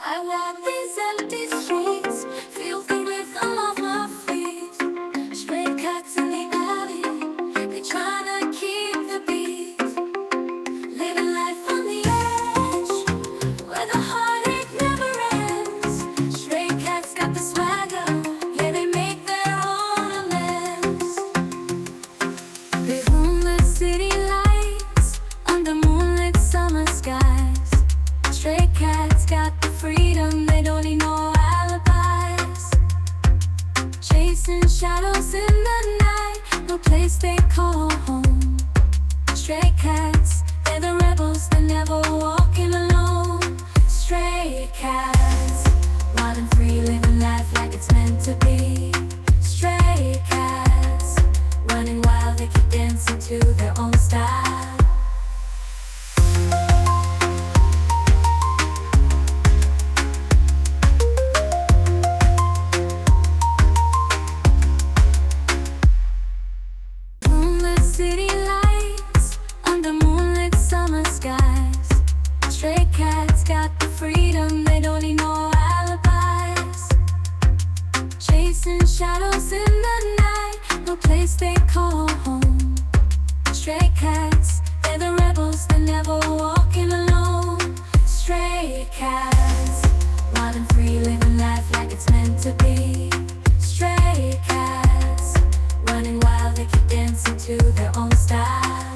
I walk these empty streets, feel the rhythm of my feet. Stray cats in the alley, they tryna keep the beat. Living life on the edge, where the heartache never ends. Stray cats got the swagger, yeah, they make their own amends. They roam the city lights under moonlit summer skies. Stray cats got the freedom, they don't need no alibis. Chasing shadows in the night, no place they call home. Stray cats, they're the rebels, they're never walking alone. Stray cats, wild and free, living life like it's meant to be. Stray cats, running wild, they keep dancing to their own style. City lights under moonlit summer skies. Stray cats got the freedom, they don't need no alibis. Chasing shadows in the night, no place they call home. Stray cats, they're the rebels, they're never walking alone. Stray cats, wild and free, living life like it's meant to be. Stray cats, running wild, they keep dancing to their own style.